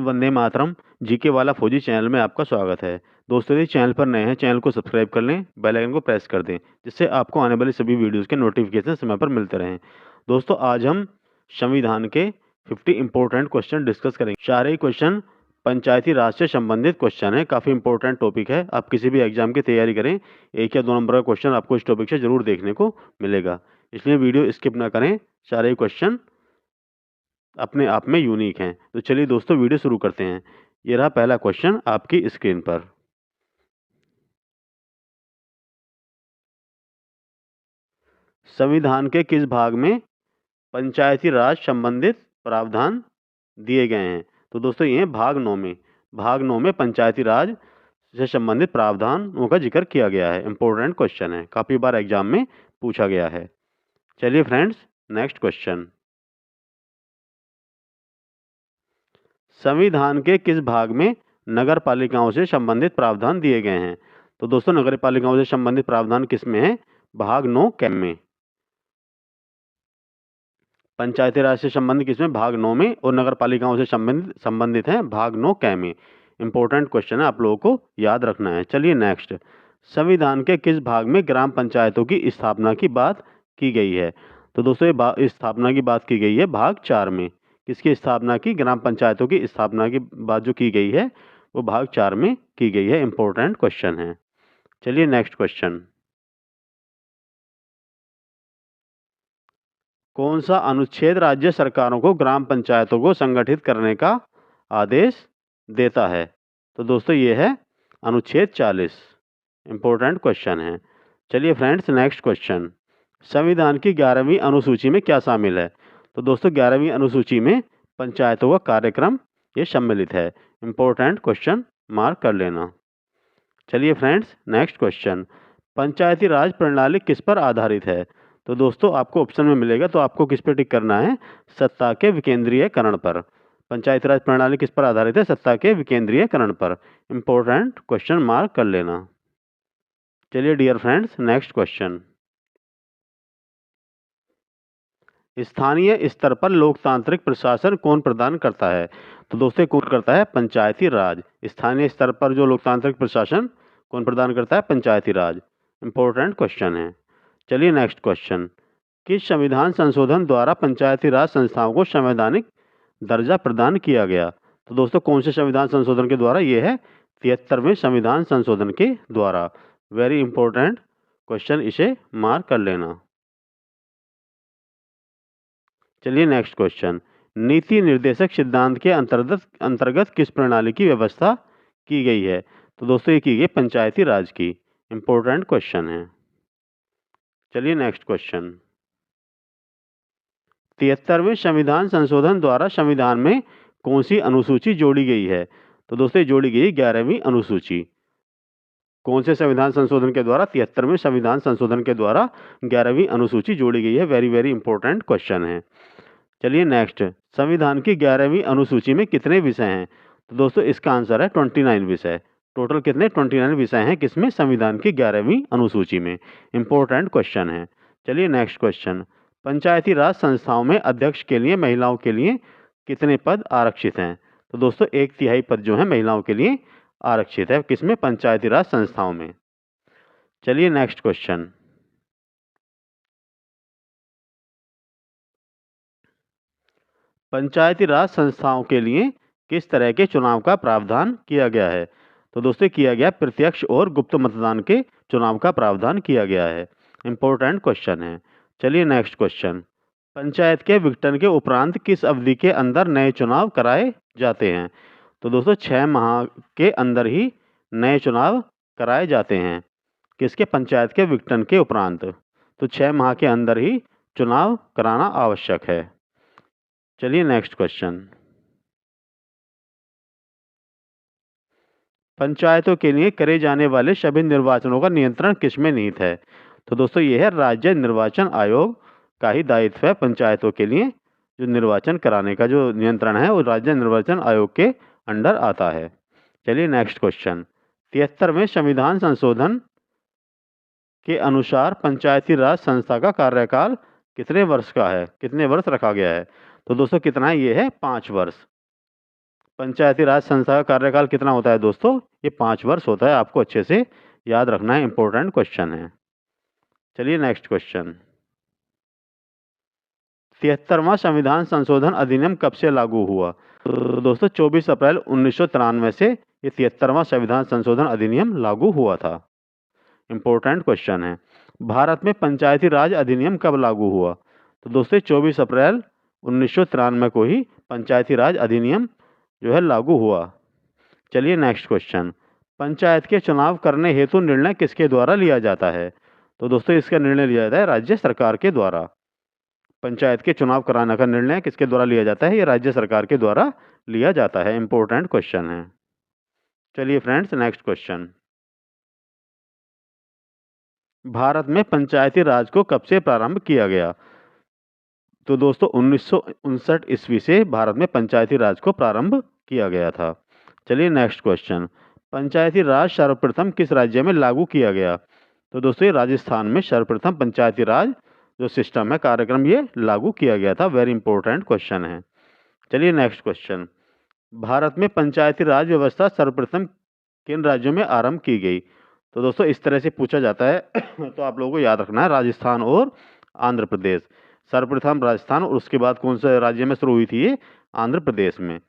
Vande Mataram GK वाला फौजी channel में आपका स्वागत है। दोस्तों यदि चैनल पर नए हैं चैनल को सब्सक्राइब कर लें, बेल आइकन को प्रेस कर दें जिससे आपको आने वाली सभी वीडियोस के नोटिफिकेशन समय पर मिलते रहें। दोस्तों आज हम संविधान के 50 इंपॉर्टेंट क्वेश्चन डिस्कस करेंगे। सारे ही क्वेश्चन पंचायती राज से संबंधित क्वेश्चन है। काफ़ी इंपॉर्टेंट टॉपिक है। आप किसी भी एग्जाम की तैयारी करें, 1 या 2 नंबर का क्वेश्चन आपको इस टॉपिक से जरूर देखने को मिलेगा, इसलिए वीडियो स्किप ना करें। सारे ही क्वेश्चन अपने आप में यूनिक हैं। तो चलिए दोस्तों वीडियो शुरू करते हैं। ये रहा पहला क्वेश्चन आपकी स्क्रीन पर। संविधान के किस भाग में पंचायती राज संबंधित प्रावधान दिए गए हैं? तो दोस्तों ये भाग 9 में। भाग 9 में पंचायती राज से संबंधित प्रावधानों का जिक्र किया गया है। इंपॉर्टेंट क्वेश्चन है, काफी बार एग्जाम में पूछा गया है। चलिए फ्रेंड्स नेक्स्ट क्वेश्चन। संविधान के किस भाग में नगर पालिकाओं से संबंधित प्रावधान दिए गए हैं? तो दोस्तों नगर पालिकाओं से संबंधित प्रावधान किस में है? भाग 9 कैम में। पंचायती राज से संबंधित किसमें? भाग 9 में। और नगर पालिकाओं से संबंधित है भाग 9 कैम में। इंपॉर्टेंट क्वेश्चन है, आप लोगों को याद रखना है। चलिए नेक्स्ट। संविधान के किस भाग में ग्राम पंचायतों की स्थापना की बात की गई है? तो दोस्तों ये स्थापना की बात की गई है भाग 4 में। किसकी स्थापना की? ग्राम पंचायतों की स्थापना की बात जो की गई है वो भाग 4 में की गई है। इंपॉर्टेंट क्वेश्चन है। चलिए नेक्स्ट क्वेश्चन। कौन सा अनुच्छेद राज्य सरकारों को ग्राम पंचायतों को संगठित करने का आदेश देता है? तो दोस्तों ये है अनुच्छेद 40। इंपॉर्टेंट क्वेश्चन है। चलिए फ्रेंड्स नेक्स्ट क्वेश्चन। संविधान की 11वीं अनुसूची में क्या शामिल है? तो दोस्तों 11वीं अनुसूची में पंचायतों का कार्यक्रम ये सम्मिलित है। इंपॉर्टेंट क्वेश्चन मार्क कर लेना। चलिए फ्रेंड्स नेक्स्ट क्वेश्चन। पंचायती राज प्रणाली किस पर आधारित है? तो दोस्तों आपको ऑप्शन में मिलेगा, तो आपको किस पर टिक करना है? सत्ता के विकेंद्रीयकरण पर। पंचायती राज प्रणाली किस पर आधारित है? सत्ता के विकेंद्रीयकरण पर। इंपॉर्टेंट क्वेश्चन मार्क कर लेना। चलिए डियर फ्रेंड्स नेक्स्ट क्वेश्चन। स्थानीय स्तर पर लोकतांत्रिक प्रशासन कौन प्रदान करता है? तो दोस्तों कौन करता है? पंचायती राज। स्थानीय स्तर पर जो लोकतांत्रिक प्रशासन कौन प्रदान करता है? पंचायती राज। इंपॉर्टेंट क्वेश्चन है। चलिए नेक्स्ट क्वेश्चन। किस संविधान संशोधन द्वारा पंचायती राज संस्थाओं को संवैधानिक दर्जा प्रदान किया गया? तो दोस्तों कौन से संविधान संशोधन के द्वारा? ये है 73वें संविधान संशोधन के द्वारा। वेरी इंपॉर्टेंट क्वेश्चन, इसे मार्क कर लेना। चलिए नेक्स्ट क्वेश्चन। नीति निर्देशक सिद्धांत के अंतर्गत किस प्रणाली की व्यवस्था की गई है? तो दोस्तों ये की गई पंचायती राज की। इंपॉर्टेंट क्वेश्चन है। चलिए नेक्स्ट क्वेश्चन। 73वें संविधान संशोधन द्वारा संविधान में कौन सी अनुसूची जोड़ी गई है? तो दोस्तों जोड़ी गई 11वीं अनुसूची। कौन से संविधान संशोधन के द्वारा? 73वें संविधान संशोधन के द्वारा 11वीं अनुसूची जोड़ी गई है। वेरी वेरी इंपॉर्टेंट क्वेश्चन है। चलिए नेक्स्ट। संविधान की 11वीं अनुसूची में कितने विषय हैं? तो दोस्तों इसका आंसर है 29 विषय। टोटल कितने? 29 विषय हैं किसमें? संविधान की 11वीं अनुसूची में। इंपॉर्टेंट क्वेश्चन है। चलिए नेक्स्ट क्वेश्चन। पंचायती राज संस्थाओं में अध्यक्ष के लिए महिलाओं के लिए कितने पद आरक्षित हैं? तो दोस्तों 1/3 पद जो है महिलाओं के लिए आरक्षित है। किसमें? पंचायती राज संस्थाओं में। चलिए नेक्स्ट क्वेश्चन। पंचायती राज संस्थाओं के लिए किस तरह के चुनाव का प्रावधान किया गया है? तो दोस्तों किया गया प्रत्यक्ष और गुप्त मतदान के चुनाव का प्रावधान किया गया है। इंपॉर्टेंट क्वेश्चन है। चलिए नेक्स्ट क्वेश्चन। पंचायत के विघटन के उपरांत किस अवधि के अंदर नए चुनाव कराए जाते हैं? तो दोस्तों 6 माह के अंदर ही नए चुनाव कराए जाते हैं। किसके? पंचायत के विघटन के उपरांत। तो 6 माह के अंदर ही चुनाव कराना आवश्यक है। चलिए नेक्स्ट क्वेश्चन। पंचायतों के लिए करे जाने वाले सभी निर्वाचनों का नियंत्रण किसमें निहित है? तो दोस्तों ये है राज्य निर्वाचन आयोग का ही दायित्व है। पंचायतों के लिए जो निर्वाचन कराने का जो नियंत्रण है वो राज्य निर्वाचन आयोग के अंडर आता है। चलिए नेक्स्ट क्वेश्चन। 73वें संविधान संशोधन के अनुसार पंचायती राज संस्था का कार्यकाल कितने वर्ष का है? कितने वर्ष रखा गया है? तो दोस्तों कितना है? ये है 5 वर्ष। पंचायती राज संस्था का कार्यकाल कितना होता है दोस्तों? ये 5 वर्ष होता है। आपको अच्छे से याद रखना है, इंपॉर्टेंट क्वेश्चन है। चलिए नेक्स्ट क्वेश्चन। 73वां संविधान संशोधन अधिनियम कब से लागू हुआ? तो दोस्तों 24 अप्रैल 1993 से ये 73वां संविधान संशोधन अधिनियम लागू हुआ था। इंपॉर्टेंट क्वेश्चन है। भारत में पंचायती राज अधिनियम कब लागू हुआ? तो दोस्तों 24 अप्रैल 1993 को ही पंचायती राज अधिनियम जो है लागू हुआ। चलिए नेक्स्ट क्वेश्चन। पंचायत के चुनाव करने हेतु निर्णय किसके द्वारा लिया जाता है? तो दोस्तों इसका निर्णय लिया जाता है राज्य सरकार के द्वारा। पंचायत के चुनाव कराने का निर्णय किसके द्वारा लिया जाता है? ये राज्य सरकार के द्वारा लिया जाता है। इंपॉर्टेंट क्वेश्चन है। चलिए फ्रेंड्स नेक्स्ट क्वेश्चन। भारत में पंचायती राज को कब से प्रारंभ किया गया? तो दोस्तों 1959 ईस्वी से भारत में पंचायती राज को प्रारंभ किया गया था। चलिए नेक्स्ट क्वेश्चन। पंचायती राज सर्वप्रथम किस राज्य में लागू किया गया? तो दोस्तों ये राजस्थान में सर्वप्रथम पंचायती राज जो सिस्टम है, कार्यक्रम, ये लागू किया गया था। वेरी इंपॉर्टेंट क्वेश्चन है। चलिए नेक्स्ट क्वेश्चन। भारत में पंचायती राज व्यवस्था सर्वप्रथम किन राज्यों में आरंभ की गई? तो दोस्तों इस तरह से पूछा जाता है तो आप लोगों को याद रखना है राजस्थान और आंध्र प्रदेश। सर्वप्रथम राजस्थान और उसके बाद कौन से राज्य में शुरू हुई थी? ये आंध्र प्रदेश में।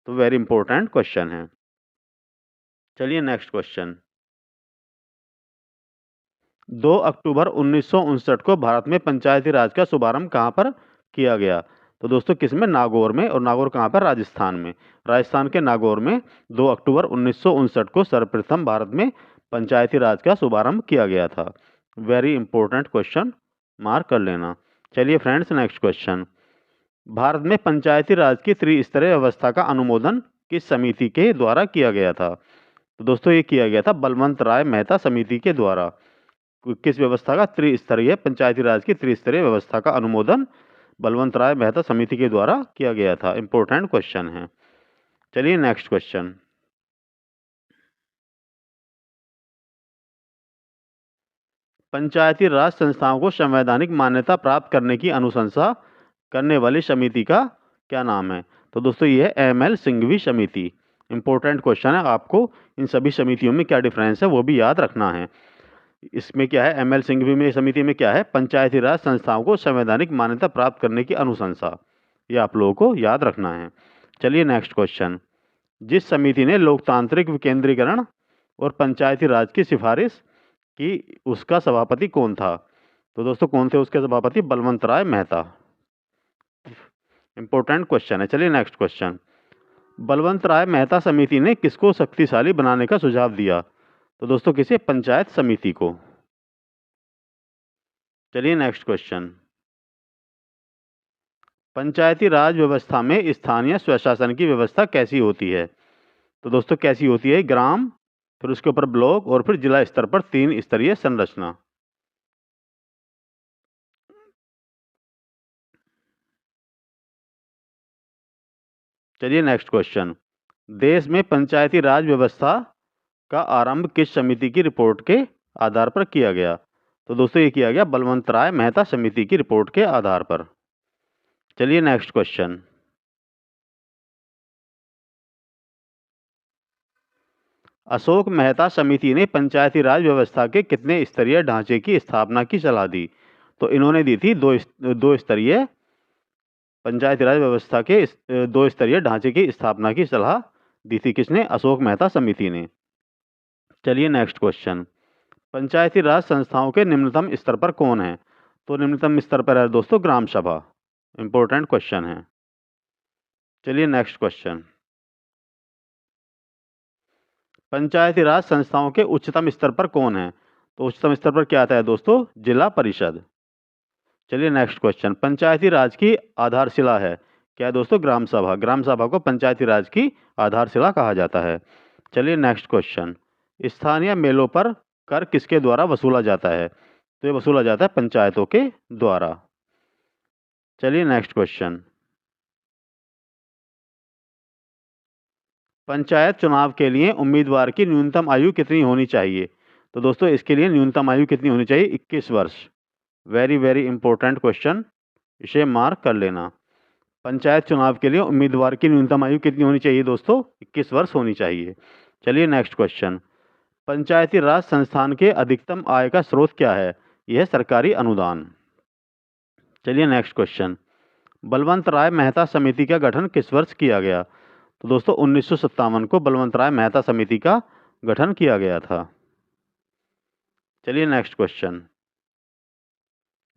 तो वेरी इंपॉर्टेंट क्वेश्चन है। चलिए नेक्स्ट क्वेश्चन। 2 अक्टूबर 1959 को भारत में पंचायती राज का शुभारंभ कहाँ पर किया गया? तो दोस्तों किसमें? नागौर में। और नागौर कहाँ पर? राजस्थान में। राजस्थान के नागौर में 2 अक्टूबर 1959 को सर्वप्रथम भारत में पंचायती राज का शुभारंभ किया गया था। वेरी इंपॉर्टेंट क्वेश्चन, मार्क कर लेना। चलिए फ्रेंड्स नेक्स्ट क्वेश्चन। भारत में पंचायती राज की त्रिस्तरीय व्यवस्था का अनुमोदन किस समिति के द्वारा किया गया था? तो दोस्तों ये किया गया था बलवंत राय मेहता समिति के द्वारा। किस व्यवस्था का? त्रिस्तरीय, पंचायती राज की त्रिस्तरीय व्यवस्था का अनुमोदन बलवंत राय मेहता समिति के द्वारा किया गया था। इंपॉर्टेंट क्वेश्चन है। चलिए नेक्स्ट क्वेश्चन। पंचायती राज संस्थाओं को संवैधानिक मान्यता प्राप्त करने की अनुशंसा करने वाली समिति का क्या नाम है? तो दोस्तों ये है एम.एल. सिंघवी समिति। इंपॉर्टेंट क्वेश्चन है। आपको इन सभी समितियों में क्या डिफरेंस है वो भी याद रखना है। इसमें क्या है? एम.एल. सिंघवी में समिति में क्या है? पंचायती राज संस्थाओं को संवैधानिक मान्यता प्राप्त करने की अनुशंसा। ये आप लोगों को याद रखना है। चलिए नेक्स्ट क्वेश्चन। जिस समिति ने लोकतांत्रिक विकेंद्रीकरण और पंचायती राज की सिफारिश की, उसका सभापति कौन था? तो दोस्तों कौन थे उसके सभापति? बलवंत राय मेहता। इंपॉर्टेंट क्वेश्चन है। चलिए नेक्स्ट क्वेश्चन। बलवंत राय मेहता समिति ने किसको शक्तिशाली बनाने का सुझाव दिया? तो दोस्तों किसे? पंचायत समिति को। चलिए नेक्स्ट क्वेश्चन। पंचायती राज व्यवस्था में स्थानीय स्वशासन की व्यवस्था कैसी होती है? तो दोस्तों कैसी होती है? ग्राम, फिर उसके ऊपर ब्लॉक और फिर जिला स्तर पर 3 स्तरीय संरचना। चलिए नेक्स्ट क्वेश्चन। देश में पंचायती राज व्यवस्था का आरंभ किस समिति की रिपोर्ट के आधार पर किया गया? तो दोस्तों ये किया गया बलवंत राय मेहता समिति की रिपोर्ट के आधार पर। चलिए नेक्स्ट क्वेश्चन। अशोक मेहता समिति ने पंचायती राज व्यवस्था के कितने स्तरीय ढांचे की स्थापना की सलाह दी? तो इन्होंने दी थी दो स्तरीय पंचायती राज व्यवस्था के 2 स्तरीय ढांचे की स्थापना की सलाह दी थी। किसने? अशोक मेहता समिति ने। चलिए नेक्स्ट क्वेश्चन। पंचायती राज संस्थाओं के निम्नतम स्तर पर कौन है? तो निम्नतम स्तर पर है दोस्तों ग्राम सभा। इंपॉर्टेंट क्वेश्चन है। चलिए नेक्स्ट क्वेश्चन। पंचायती राज संस्थाओं के उच्चतम स्तर पर कौन है? तो उच्चतम स्तर पर क्या आता है दोस्तों? जिला परिषद। चलिए नेक्स्ट क्वेश्चन। पंचायती राज की आधारशिला है क्या है दोस्तों? ग्राम सभा। ग्राम सभा को पंचायती राज की आधारशिला कहा जाता है। चलिए नेक्स्ट क्वेश्चन। स्थानीय मेलों पर कर किसके द्वारा वसूला जाता है? तो ये वसूला जाता है पंचायतों के द्वारा। चलिए नेक्स्ट क्वेश्चन। पंचायत चुनाव के लिए उम्मीदवार की न्यूनतम आयु कितनी होनी चाहिए? तो दोस्तों इसके लिए न्यूनतम आयु कितनी होनी चाहिए? 21 वर्ष। वेरी वेरी इंपॉर्टेंट क्वेश्चन, इसे मार्क कर लेना। पंचायत चुनाव के लिए उम्मीदवार की न्यूनतम आयु कितनी होनी चाहिए दोस्तों? 21 वर्ष होनी चाहिए। चलिए नेक्स्ट क्वेश्चन। पंचायती राज संस्थान के अधिकतम आय का स्रोत क्या है? यह सरकारी अनुदान। चलिए नेक्स्ट क्वेश्चन। बलवंत राय मेहता समिति का गठन किस वर्ष किया गया? तो दोस्तों 1957 को बलवंत राय मेहता समिति का गठन किया गया था। चलिए नेक्स्ट क्वेश्चन।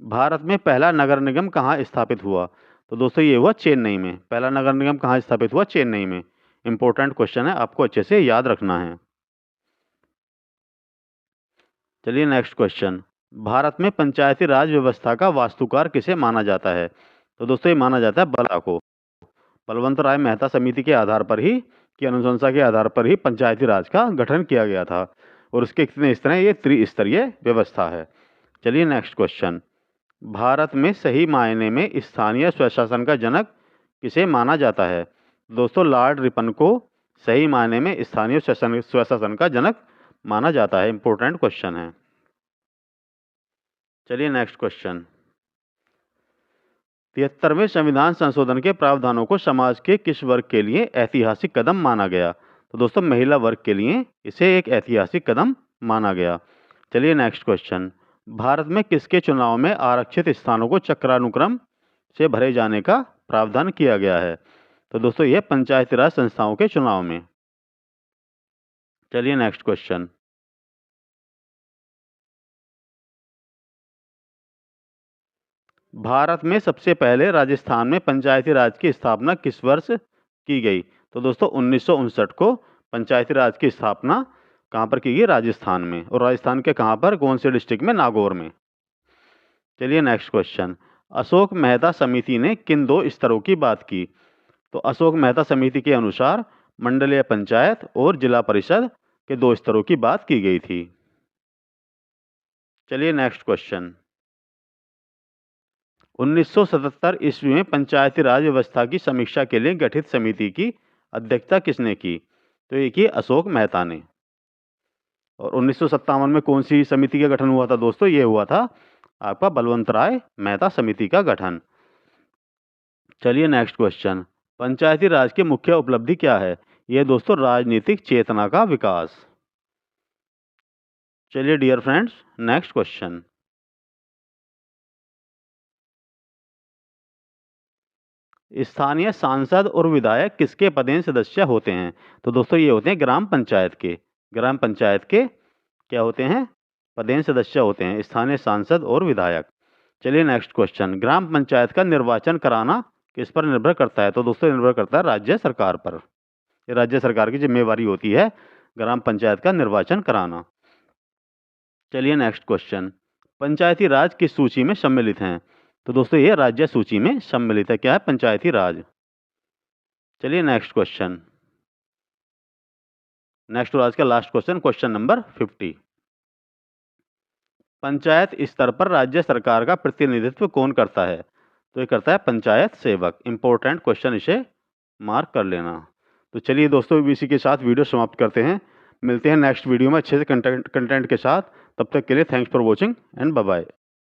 भारत में पहला नगर निगम कहाँ स्थापित हुआ? तो दोस्तों ये हुआ चेन्नई में। पहला नगर निगम कहाँ स्थापित हुआ? चेन्नई में। इंपॉर्टेंट क्वेश्चन है, आपको अच्छे से याद रखना है। चलिए नेक्स्ट क्वेश्चन। भारत में पंचायती राज व्यवस्था का वास्तुकार किसे माना जाता है? तो दोस्तों ये माना जाता है बला को। बलवंत राय मेहता समिति के आधार पर ही, की अनुशंसा के आधार पर ही पंचायती राज का गठन किया गया था और उसके कितने स्तर हैं? ये त्रिस्तरीय व्यवस्था है। चलिए नेक्स्ट क्वेश्चन। भारत में सही मायने में स्थानीय स्वशासन का जनक किसे माना जाता है? दोस्तों लॉर्ड रिपन को सही मायने में स्थानीय स्वशासन का जनक माना जाता है। इंपॉर्टेंट क्वेश्चन है। चलिए नेक्स्ट क्वेश्चन। 73वें संविधान संशोधन के प्रावधानों को समाज के किस वर्ग के लिए ऐतिहासिक कदम माना गया? तो दोस्तों महिला वर्ग के लिए इसे एक ऐतिहासिक कदम माना गया। चलिए नेक्स्ट क्वेश्चन। भारत में किसके चुनाव में आरक्षित स्थानों को चक्रानुक्रम से भरे जाने का प्रावधान किया गया है? तो दोस्तों यह पंचायती राज संस्थाओं के चुनाव में। चलिए नेक्स्ट क्वेश्चन। भारत में सबसे पहले राजस्थान में पंचायती राज की स्थापना किस वर्ष की गई? तो दोस्तों 1959 को पंचायती राज की स्थापना कहाँ पर की गई? राजस्थान में। और राजस्थान के कहाँ पर? कौन से डिस्ट्रिक्ट में? नागौर में। चलिए नेक्स्ट क्वेश्चन। अशोक मेहता समिति ने किन दो स्तरों की बात की? तो अशोक मेहता समिति के अनुसार मंडलीय पंचायत और जिला परिषद के 2 स्तरों की बात की गई थी। चलिए नेक्स्ट क्वेश्चन। 1977 ईस्वी में पंचायती राज व्यवस्था की समीक्षा के लिए गठित समिति की अध्यक्षता किसने की? तो ये की अशोक मेहता ने। और 1957 में कौन सी समिति का गठन हुआ था दोस्तों? ये हुआ था आपका बलवंत राय मेहता समिति का गठन। चलिए नेक्स्ट क्वेश्चन। पंचायती राज की मुख्य उपलब्धि क्या है? ये दोस्तों राजनीतिक चेतना का विकास। चलिए डियर फ्रेंड्स नेक्स्ट क्वेश्चन। स्थानीय सांसद और विधायक किसके पदेन सदस्य होते हैं? तो दोस्तों ये होते हैं ग्राम पंचायत के। ग्राम पंचायत के क्या होते हैं? पदेन सदस्य होते हैं स्थानीय सांसद और विधायक। चलिए नेक्स्ट क्वेश्चन। ग्राम पंचायत का निर्वाचन कराना किस पर निर्भर करता है? तो दोस्तों निर्भर करता है राज्य सरकार पर। ये राज्य सरकार की जिम्मेवारी होती है ग्राम पंचायत का निर्वाचन कराना। चलिए नेक्स्ट क्वेश्चन। पंचायती राज किस सूची में सम्मिलित हैं? तो दोस्तों ये राज्य सूची में सम्मिलित है। क्या है? पंचायती राज। चलिए नेक्स्ट क्वेश्चन। नेक्स्ट और आज का last question, question number 50। Panchayat स्तर पर राज्य सरकार का प्रतिनिधित्व कौन करता है? तो ये करता है पंचायत सेवक। इंपॉर्टेंट क्वेश्चन, इसे मार्क कर लेना। तो चलिए दोस्तों इसी के साथ वीडियो समाप्त करते हैं। मिलते हैं नेक्स्ट वीडियो में अच्छे से कंटेंट के साथ। तब तक के लिए thanks for watching and bye bye.